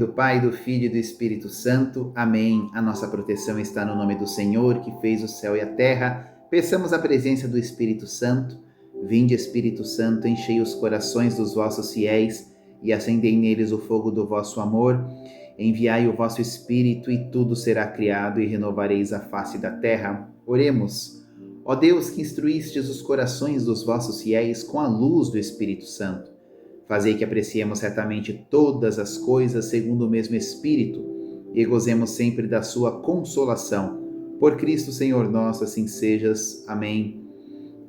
do Pai, do Filho e do Espírito Santo. Amém. A nossa proteção está no nome do Senhor, que fez o céu e a terra. Peçamos a presença do Espírito Santo. Vinde, Espírito Santo, enchei os corações dos vossos fiéis e acendei neles o fogo do vosso amor. Enviai o vosso Espírito e tudo será criado e renovareis a face da terra. Oremos. Ó Deus, que instruístes os corações dos vossos fiéis com a luz do Espírito Santo, fazei que apreciemos retamente todas as coisas segundo o mesmo Espírito e gozemos sempre da sua consolação. Por Cristo Senhor nosso, assim sejas. Amém.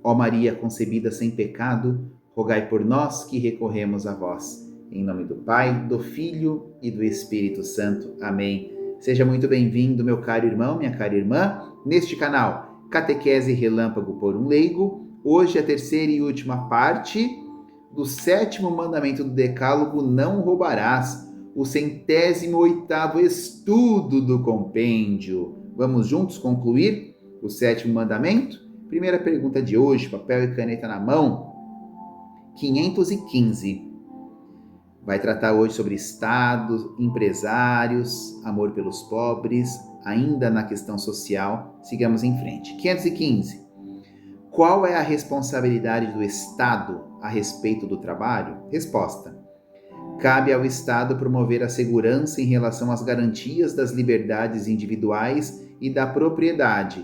Ó Maria concebida sem pecado, rogai por nós que recorremos a vós. Em nome do Pai, do Filho e do Espírito Santo. Amém. Seja muito bem-vindo, meu caro irmão, minha cara irmã, neste canal Catequese Relâmpago por um Leigo. Hoje a terceira e última parte do 7º mandamento do Decálogo, não roubarás, o 108º estudo do compêndio. Vamos juntos concluir o 7º mandamento? Primeira pergunta de hoje, papel e caneta na mão, 515. Vai tratar hoje sobre Estado, empresários, amor pelos pobres, ainda na questão social. Sigamos em frente. 515. Qual é a responsabilidade do Estado a respeito do trabalho? Resposta. Cabe ao Estado promover a segurança em relação às garantias das liberdades individuais e da propriedade,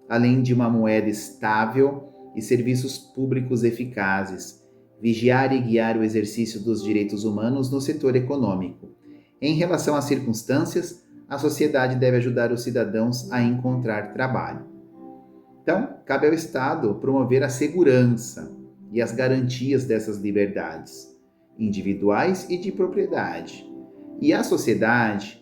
além de uma moeda estável e serviços públicos eficazes, vigiar e guiar o exercício dos direitos humanos no setor econômico. Em relação às circunstâncias, a sociedade deve ajudar os cidadãos a encontrar trabalho. Então, cabe ao Estado promover a segurança e as garantias dessas liberdades individuais e de propriedade. E a sociedade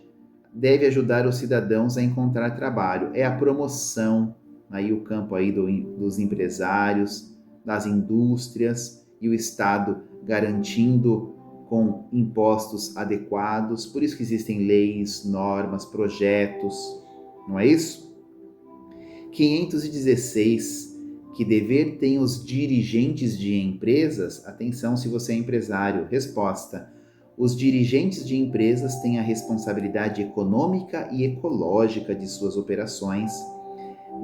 deve ajudar os cidadãos a encontrar trabalho. É a promoção, aí o campo aí dos empresários, das indústrias, e o Estado garantindo com impostos adequados. Por isso que existem leis, normas, projetos, não é isso? 516. Que dever têm os dirigentes de empresas? Atenção se você é empresário. Resposta. Os dirigentes de empresas têm a responsabilidade econômica e ecológica de suas operações.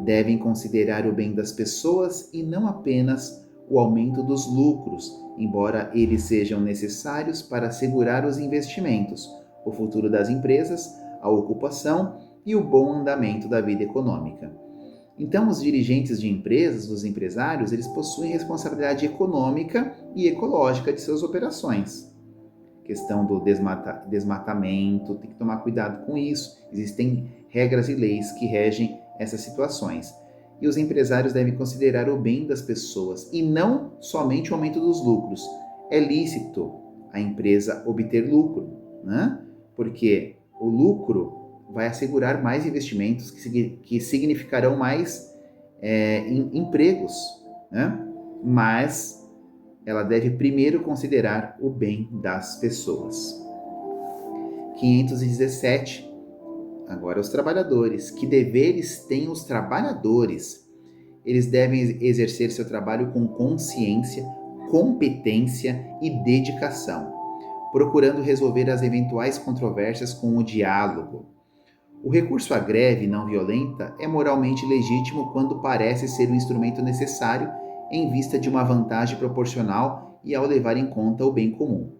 Devem considerar o bem das pessoas e não apenas o aumento dos lucros, embora eles sejam necessários para assegurar os investimentos, o futuro das empresas, a ocupação e o bom andamento da vida econômica. Então, os dirigentes de empresas, os empresários, eles possuem responsabilidade econômica e ecológica de suas operações. Questão do desmatamento, tem que tomar cuidado com isso. Existem regras e leis que regem essas situações. E os empresários devem considerar o bem das pessoas e não somente o aumento dos lucros. É lícito a empresa obter lucro, né? Porque o lucro vai assegurar mais investimentos que significarão mais empregos, né? Mas ela deve primeiro considerar o bem das pessoas. 517. Agora os trabalhadores. Que deveres têm os trabalhadores? Eles devem exercer seu trabalho com consciência, competência e dedicação, procurando resolver as eventuais controvérsias com o diálogo. O recurso à greve não violenta é moralmente legítimo quando parece ser o instrumento necessário em vista de uma vantagem proporcional e ao levar em conta o bem comum.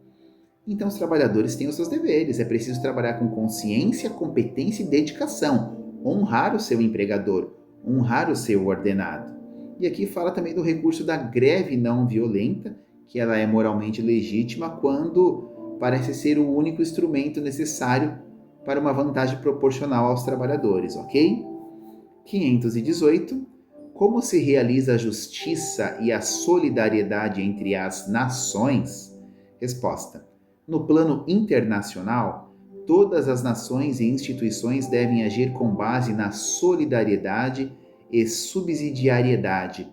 Então, os trabalhadores têm os seus deveres. É preciso trabalhar com consciência, competência e dedicação. Honrar o seu empregador, honrar o seu ordenado. E aqui fala também do recurso da greve não violenta, que ela é moralmente legítima quando parece ser o único instrumento necessário para uma vantagem proporcional aos trabalhadores, ok? 518. Como se realiza a justiça e a solidariedade entre as nações? Resposta. No plano internacional, todas as nações e instituições devem agir com base na solidariedade e subsidiariedade,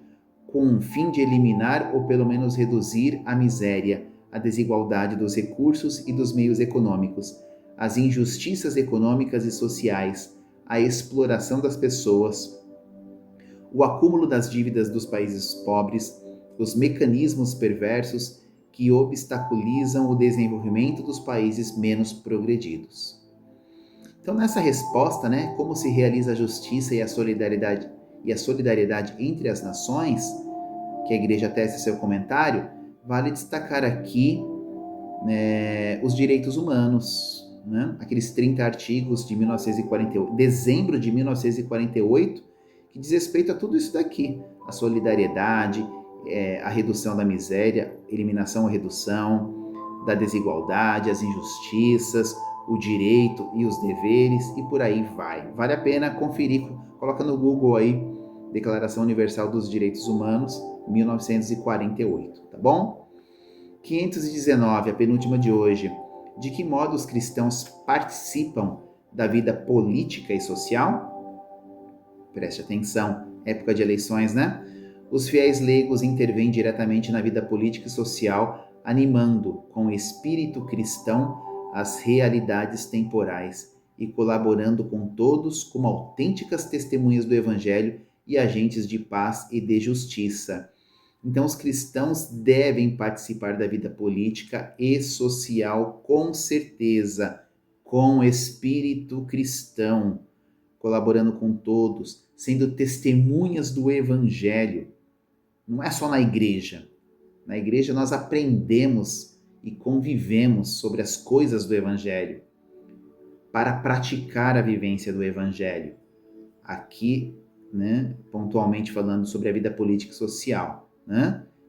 com o fim de eliminar ou pelo menos reduzir a miséria, a desigualdade dos recursos e dos meios econômicos, as injustiças econômicas e sociais, a exploração das pessoas, o acúmulo das dívidas dos países pobres, os mecanismos perversos que obstaculizam o desenvolvimento dos países menos progredidos. Então, nessa resposta, como se realiza a justiça e a solidariedade entre as nações, que a Igreja tece seu comentário, vale destacar aqui os direitos humanos, aqueles 30 artigos de 1948, dezembro de 1948, que diz respeito a tudo isso daqui, a solidariedade, a redução da miséria, eliminação ou redução da desigualdade, as injustiças, o direito e os deveres, e por aí vai. Vale a pena conferir, coloca no Google aí, Declaração Universal dos Direitos Humanos, 1948, tá bom? 519, a penúltima de hoje. De que modo os cristãos participam da vida política e social? Preste atenção, época de eleições, Os fiéis leigos intervêm diretamente na vida política e social, animando com o espírito cristão as realidades temporais e colaborando com todos como autênticas testemunhas do Evangelho e agentes de paz e de justiça. Então, os cristãos devem participar da vida política e social com certeza, com espírito cristão, colaborando com todos, sendo testemunhas do Evangelho. Não é só na igreja. Na igreja nós aprendemos e convivemos sobre as coisas do Evangelho para praticar a vivência do Evangelho. Aqui, pontualmente falando sobre a vida política e social.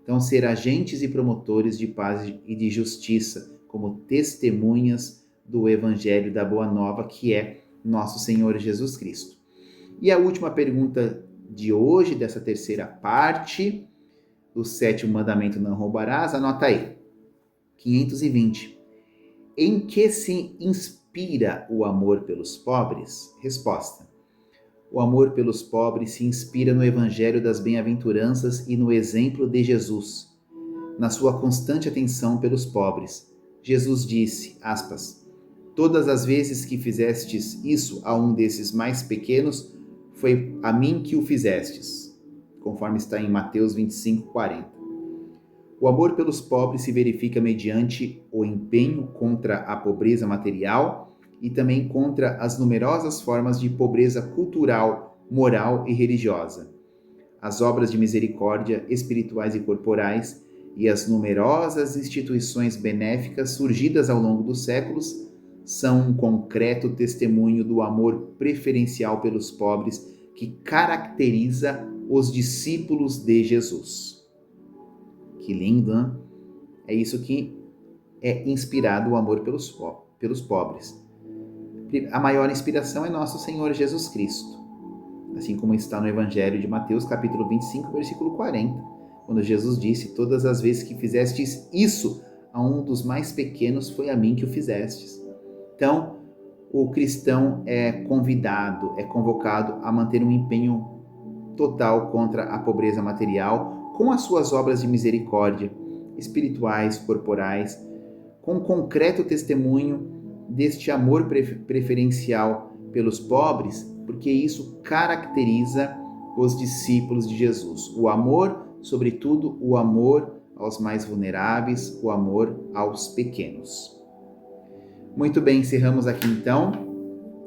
Então, ser agentes e promotores de paz e de justiça, como testemunhas do Evangelho da Boa Nova, que é nosso Senhor Jesus Cristo. E a última pergunta de hoje, dessa terceira parte, do 7º mandamento, não roubarás, anota aí, 520. Em que se inspira o amor pelos pobres? Resposta. O amor pelos pobres se inspira no Evangelho das Bem-aventuranças e no exemplo de Jesus, na sua constante atenção pelos pobres. Jesus disse, aspas, todas as vezes que fizestes isso a um desses mais pequenos, foi a mim que o fizestes, conforme está em Mateus 25, 40. O amor pelos pobres se verifica mediante o empenho contra a pobreza material e também contra as numerosas formas de pobreza cultural, moral e religiosa. As obras de misericórdia espirituais e corporais e as numerosas instituições benéficas surgidas ao longo dos séculos são um concreto testemunho do amor preferencial pelos pobres que caracteriza os discípulos de Jesus. Que lindo, né? É isso que é inspirado o amor pelos pobres. A maior inspiração é nosso Senhor Jesus Cristo, assim como está no Evangelho de Mateus, capítulo 25, versículo 40, quando Jesus disse, todas as vezes que fizestes isso a um dos mais pequenos, foi a mim que o fizestes. Então, o cristão é convidado, é convocado a manter um empenho total contra a pobreza material, com as suas obras de misericórdia, espirituais, corporais, com concreto testemunho deste amor preferencial pelos pobres, porque isso caracteriza os discípulos de Jesus. O amor, sobretudo, o amor aos mais vulneráveis, o amor aos pequenos. Muito bem, encerramos aqui então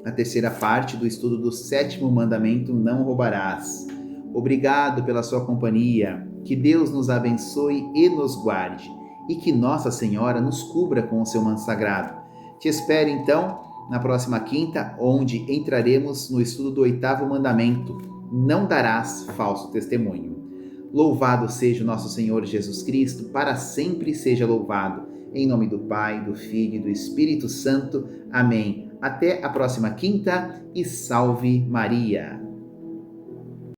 a terceira parte do estudo do 7º mandamento, não roubarás. Obrigado pela sua companhia, que Deus nos abençoe e nos guarde, e que Nossa Senhora nos cubra com o seu manto sagrado. Te espero então na próxima quinta, onde entraremos no estudo do 8º mandamento, não darás falso testemunho. Louvado seja o nosso Senhor Jesus Cristo, para sempre seja louvado. Em nome do Pai, do Filho e do Espírito Santo. Amém. Até a próxima quinta e salve Maria.